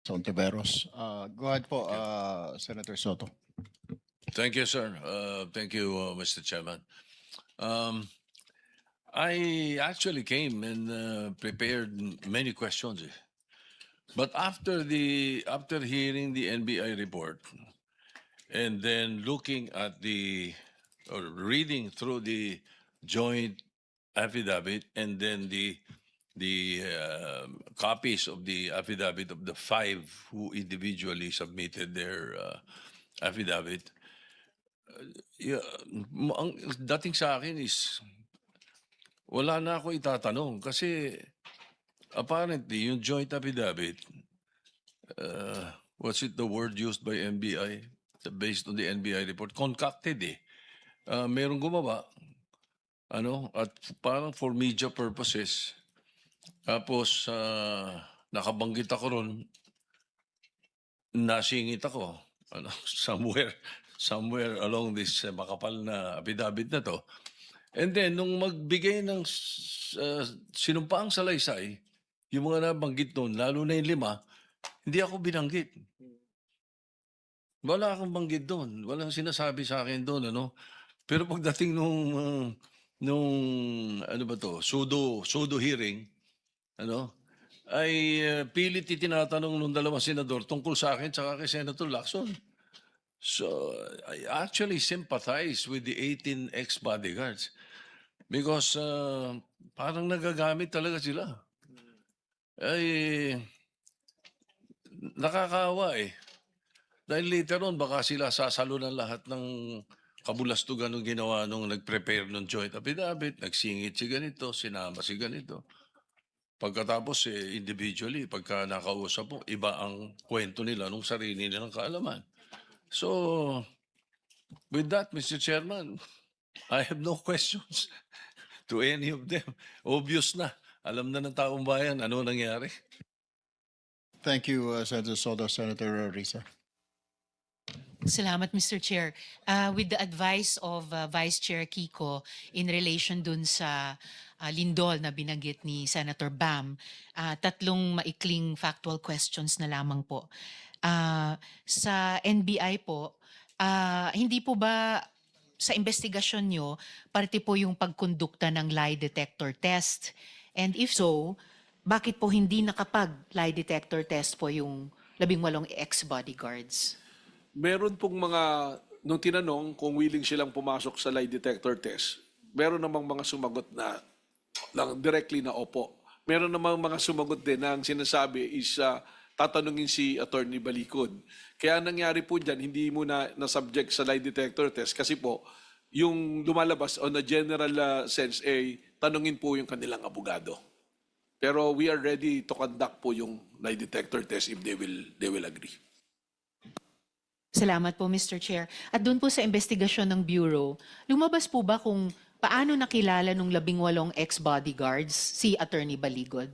Ontiveros. Go ahead po, Senator Soto. Thank you, sir. Thank you, Mr. Chairman. I actually came and prepared many questions. But after hearing the NBI report and then looking at or reading through the joint affidavit and then the copies of the affidavit of the five who individually submitted their affidavit, yeah, ang dating sa akin is wala na ako itatanong kasi apparently yung joint affidavit, what's it the word used by NBI based on the NBI report? Concocted eh. Merong gumawa, at parang for media purposes. Tapos, nakabanggit ako ron, nasingit ako, somewhere along this makapal na affidavit na to. And then, nung magbigay ng sinumpaang salaysay, yung mga nabanggit doon, lalo na yung 5, hindi ako binanggit. Wala akong banggit doon. Walang sinasabi sa akin doon, Pero pagdating nung ano ba to, pseudo hearing, ay pilit tinatanong nung dalawang senador tungkol sa akin tsaka kay Senator Lacson. So, I actually sympathize with the 18 ex-bodyguards because parang nagagamit talaga sila. Ay, nakakaawa eh. Dahil later on, baka sila sasalo ng lahat ng kabulastugan ng ginawa nung nag-prepare ng joint affidavit, nagsingit si ganito, sinama si ganito. Pagkatapos, individually, pagka nakausap mo, iba ang kwento nila nung sarili nilang kaalaman. So, with that, Mr. Chairman, I have no questions to any of them. Obvious na. Alam na ng taong bayan ano nangyari. Thank you, Senator Soto. Senator Risa. Salamat, Mr. Chair. With the advice of Vice Chair Kiko in relation dun sa lindol na binanggit ni Senator Bam, tatlong maikling factual questions na lamang po. Sa NBI po, hindi po ba sa investigasyon nyo, parte po yung pagkondukta ng lie detector test? And if so, bakit po hindi nakapag-lie detector test po yung 18 ex-bodyguards? Meron pong nung tinanong kung willing silang pumasok sa lie detector test, meron namang mga sumagot na lang directly na opo. Meron namang mga sumagot din na ang sinasabi is tatanungin si Attorney Balikod. Kaya nangyari po dyan, hindi mo na subject sa lie detector test kasi po, yung lumalabas on a general sense, tanungin po yung kanilang abogado. Pero we are ready to conduct po yung lie detector test if they will agree. Salamat po, Mr. Chair. At doon po sa investigasyon ng Bureau, lumabas po ba kung paano nakilala nung 18 ex-bodyguards si Attorney Baligod?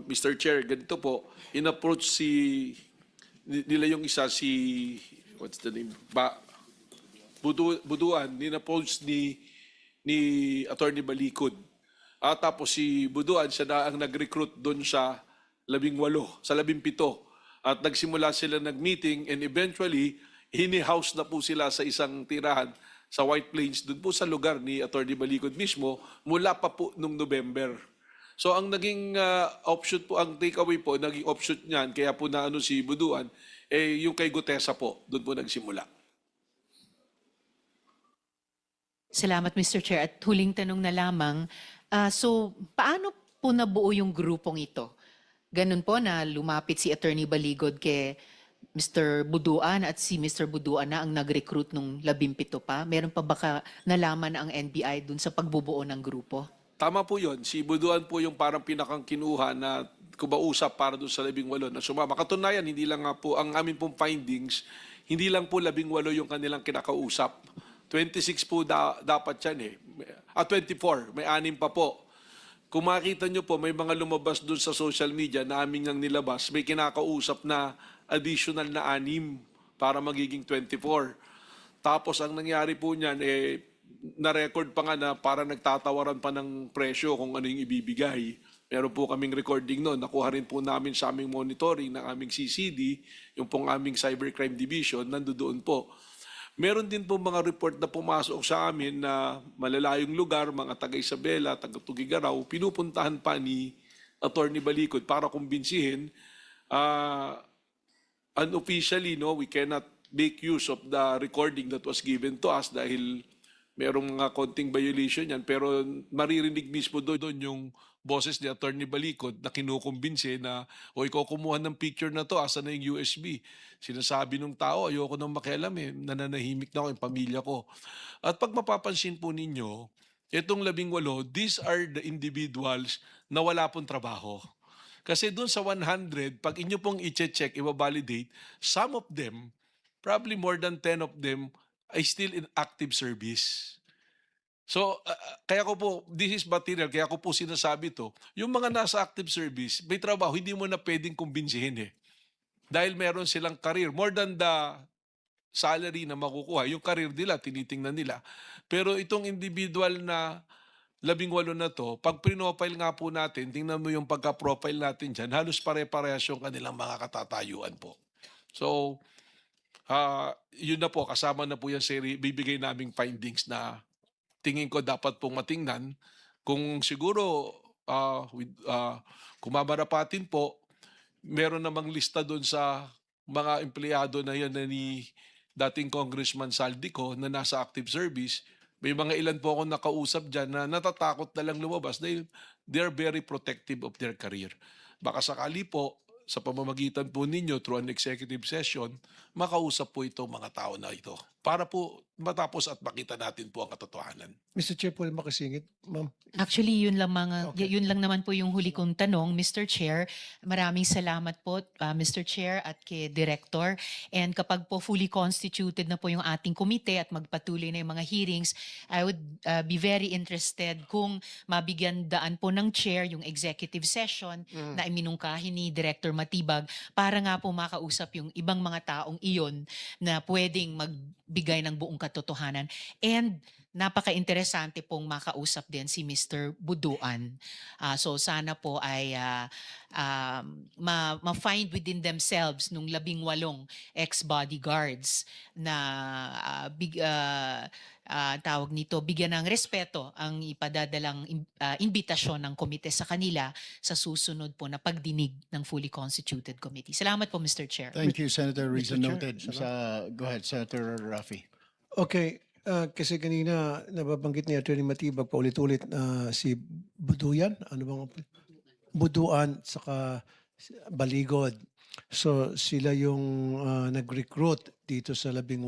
Mr. Chair, ganito po, in-approach nila yung isa what's the name? Buduan, in-approach ni Attorney Balikod. Tapos si Buduan, siya na ang nag-recruit doon sa 18, sa 17. At nagsimula sila nag-meeting and eventually, hini-house na po sila sa isang tirahan sa White Plains, doon po sa lugar ni Attorney Balikod mismo, mula pa po nung November. So ang naging offshoot po, ang takeaway po, naging offshoot niyan, kaya po na si Buduan, yung kay Gutesa po, doon po nagsimula. Salamat, Mr. Chair. At huling tanong na lamang, so paano po nabuo yung grupong ito? Ganun po na lumapit si Attorney Baligod kay Mr. Buduan at si Mr. Buduan na ang nag-recruit nung 17 pa? Meron pa baka nalaman ang NBI dun sa pagbubuo ng grupo? Tama po yun. Si Buduan po yung parang pinakang kinuha na kumausap para doon sa 18 na sumama. Katunayan, hindi lang nga po, ang amin pong findings, hindi lang po 18 yung kanilang kinakausap. 26 po dapat yan 24, may 6 pa po. Kung makita nyo po, may mga lumabas doon sa social media na aming ang nilabas, may kinakausap na additional na 6 para magiging 24. Tapos ang nangyari po niyan, na-record pa nga na para nagtatawaran pa ng presyo kung ano yung ibibigay. Meron po kaming recording noon. Nakuha rin po namin sa aming monitoring ng aming CCD, yung pong aming Cybercrime Division, nandoon po. Meron din po mga report na pumasok sa amin na malalayong lugar, mga taga Isabela, taga Tugigaraw, pinupuntahan pa ni Attorney Balikod para kumbinsihin. Unofficially, no, we cannot make use of the recording that was given to us dahil merong mga konting violation yan, pero maririnig mismo doon yung boses ni Attorney Balikod na kinukumbinse na, o ikaw kumuha ng picture na to, asa na yung USB? Sinasabi ng tao, ayoko nang makialam nananahimik na ako yung pamilya ko. At pag mapapansin po ninyo, itong 18, these are the individuals na wala pong trabaho. Kasi doon sa 100, pag inyo pong i-check, i-validate, some of them, probably more than 10 of them, ay still in active service. So, kaya ko po, this is material, kaya ko po sinasabi to, yung mga nasa active service, may trabaho, hindi mo na pwedeng kumbinsihin Dahil meron silang career, more than the salary na makukuha, yung career nila, tinitingnan nila. Pero itong individual na 18 na to, pag pinofile nga po natin, tingnan mo yung pagka-profile natin dyan, halos pare-parehas yung kanilang mga katatayuan po. So, yun na po, kasama na po yung bibigay naming findings na tingin ko dapat pong matingnan. Kung siguro, kung mamarapatin po, meron namang lista doon sa mga empleyado na yan na ni dating Congressman Saldico na nasa active service. May mga ilan po akong nakausap dyan na natatakot na lang lumabas dahil they're very protective of their career. Baka sakali po, sa pamamagitan po ninyo through an executive session, makausap po itong mga tao na ito para po matapos at makita natin po ang katotohanan. Mr. Chair, po makisingit, ma'am. Actually, yun lang Okay. yun lang naman po yung huli kong tanong, Mr. Chair. Maraming salamat po, Mr. Chair at kay Director. And kapag po fully constituted na po yung ating komite at magpatuloy na yung mga hearings, I would be very interested kung mabigyan daan po ng chair yung executive session na iminungkahi ni Director Matibag para nga po makausap yung ibang mga taong iyon na pwedeng magbigay ng buong katotohanan. And napaka-interesante pong makausap din si Mr. Buduan. So sana po ay ma-find within themselves nung 18 ex-bodyguards na tawag nito, bigyan ng respeto ang ipadadalang imbitasyon ng komite sa kanila sa susunod po na pagdinig ng fully constituted committee. Salamat po, Mr. Chair. Thank you, Senator Risa. Chair, Noted. Go ahead, Senator Raffy. Okay, kasi kanina nababanggit ni Atty. Matibag paulit-ulit na si Buduan, ano bang Buduan saka Baligod. So sila yung nag-recruit dito sa 18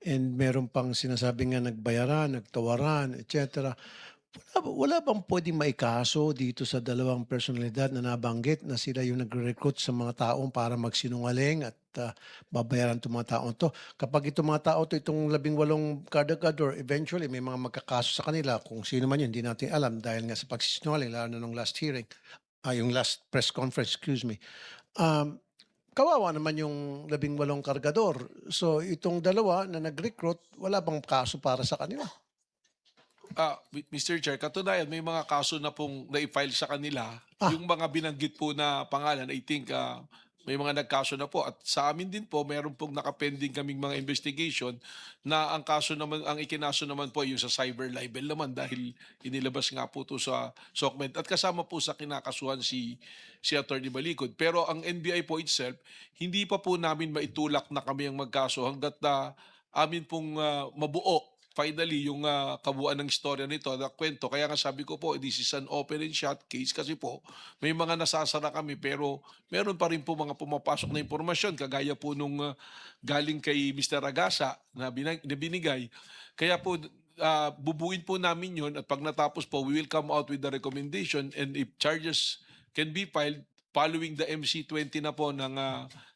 and meron pang sinasabi nga nagbayaran, nagtawaran, etc. Wala bang pwedeng maikaso dito sa dalawang personalidad na nabanggit na sila yung nag-recruit sa mga taong para magsinungaling at babayaran itong mga taong to? Kapag itong mga tao to, itong 18 kadagad eventually may mga magkakaso sa kanila, kung sino man yun, hindi natin alam dahil nga sa pagsisinungaling, lalo na nung last hearing, yung last press conference, excuse me. Kawawa naman yung 18 kargador. So itong dalawa na nag-recruit, wala bang kaso para sa kanila? Mr. Chair, katunayan may mga kaso na pong na-file sa kanila. Yung mga binanggit po na pangalan, I think may mga nagkaso na po. At sa amin din po, meron pong nakapending kaming mga investigation na ang kaso naman, ang ikinaso naman po yung sa cyber libel naman dahil inilabas nga po to sa SOCMED at kasama po sa kinakasuhan si Attorney Balikod. Pero ang NBI po itself, hindi pa po namin maitulak na kami ang magkaso hanggat amin pong mabuo finally yung kabuuan ng istorya nito, na kwento. Kaya nga sabi ko po, this is an open and shut case kasi po may mga nasasara kami pero meron pa rin po mga pumapasok na impormasyon kagaya po nung galing kay Mr. Ragasa na binigay. Kaya po bubuin po namin yun at pag natapos po, we will come out with the recommendation and if charges can be filed following the MC20 na po ng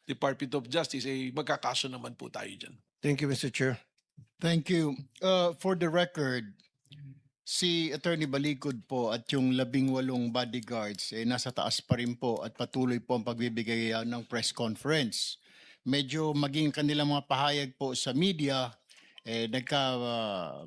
Department of Justice, magkakaso naman po tayo dyan. Thank you, Mr. Chair. Thank you. For the record, si Attorney Balikod po at yung 18 bodyguards nasa taas pa rin po at patuloy po ang pagbibigay ng press conference. Medyo maging kanilang mga pahayag po sa media, nagka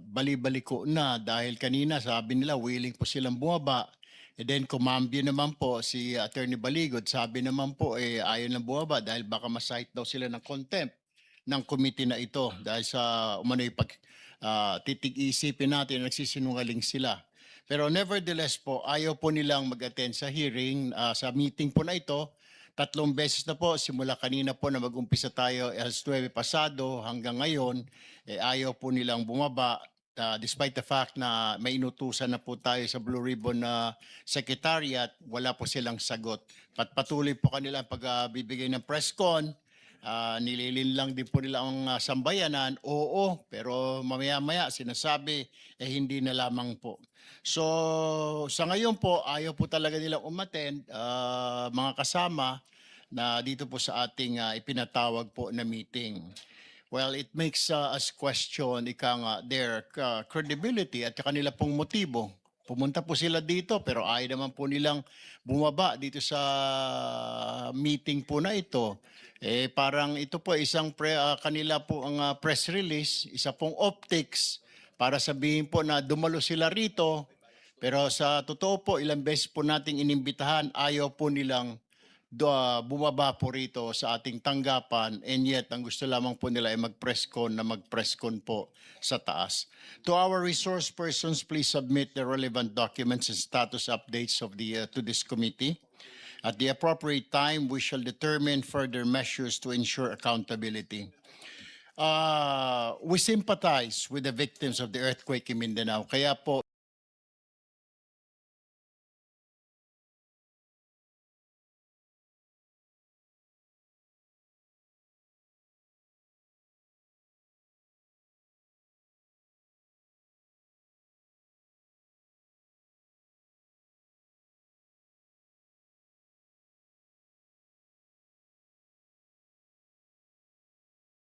bali-baliko na dahil kanina sabi nila willing po silang bumaba. And then kumambyo naman po si Attorney Baligod, sabi naman po ayaw na bumaba dahil baka ma-cite daw sila ng contempt ng committee na ito dahil sa umano'y titig-isipin natin nagsisinungaling sila. Pero nevertheless po, ayaw po nilang mag-attend sa hearing, sa meeting po na ito. 3 beses na po, simula kanina po na mag-umpisa tayo alas 9 pasado hanggang ngayon, ayaw po nilang bumaba. Despite the fact na may inutusan na po tayo sa Blue Ribbon na secretariat, wala po silang sagot. Patuloy po kanilang pagbibigay ng press con, nililin lang din po nila ang sambayanan, oo, pero mamaya-maya sinasabi, hindi na lamang po. So sa ngayon po, ayaw po talaga nilang umattend, mga kasama na dito po sa ating ipinatawag po na meeting. Well, it makes us question their credibility at kanila pong motibo. Pumunta po sila dito pero ayaw naman po nilang bumaba dito sa meeting po na ito. Parang ito po isang kanila po ang press release, isa pong optics para sabihin po na dumalo sila rito. Pero sa totoo po, ilang beses po nating inimbitahan, ayaw po nilang bumaba po rito sa ating tanggapan, and yet ang gusto lamang po nila ay mag-press con po sa taas. To our resource persons, please submit the relevant documents and status updates of to this committee. At the appropriate time, we shall determine further measures to ensure accountability. We sympathize with the victims of the earthquake in Mindanao. Kaya po